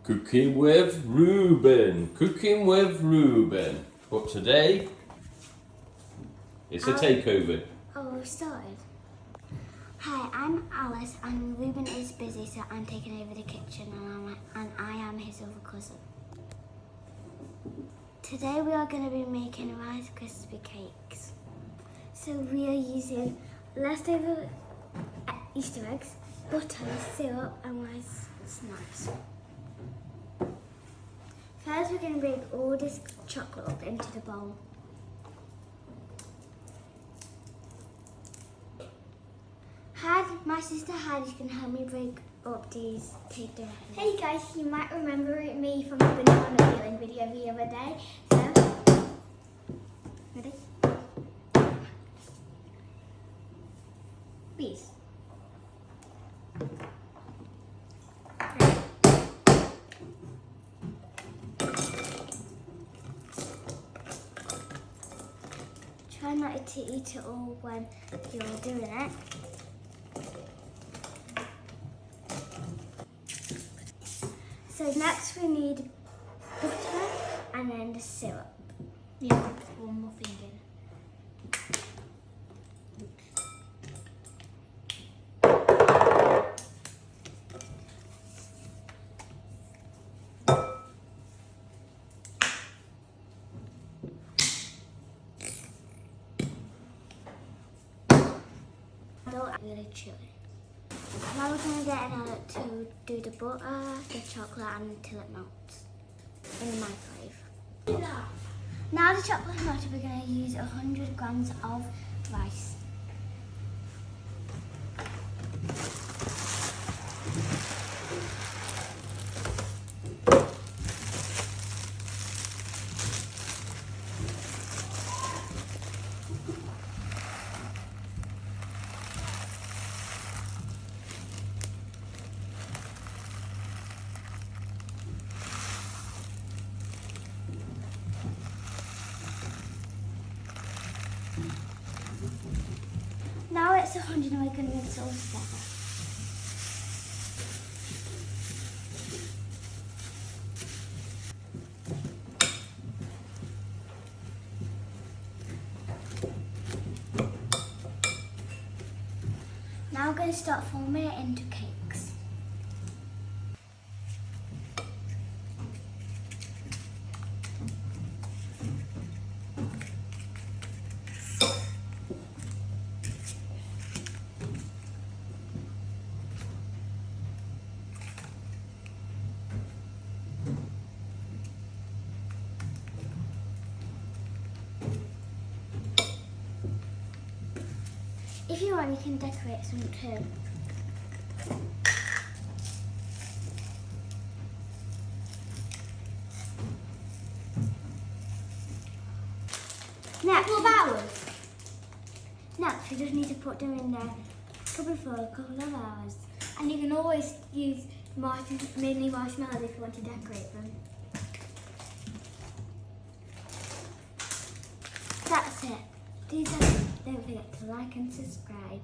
Cooking with Reuben. Cooking with Reuben. But today, it's a takeover. Oh, we started. Hi, I'm Alice and Reuben is busy, so I'm taking over the kitchen and I am his other cousin. Today we are going to be making Rice Krispy cakes. So we are using leftover Easter eggs, butter, syrup and rice snacks. First we're going to break all this chocolate up into the bowl. My sister Heidi can help me break up these cake dough. Hey guys, you might remember me from the banana peeling video the other day. So, Ready? please. Try not to eat it all when you're doing it. So next we need butter and then the syrup. Yeah, one more thing in. Really chewy. Now we're going to get another to do the butter, the chocolate until it melts in the microwave. Now the chocolate is melted, we're going to use 100 grams of rice. Now it's 100 and we're going to mix it all together. Now we're going to start forming it into cakes. If you want, you can decorate some too. Next, Next, we just need to put them in there probably for a couple of hours. And you can always use mini marshmallows if you want to decorate them. That's it. Don't forget to like and subscribe.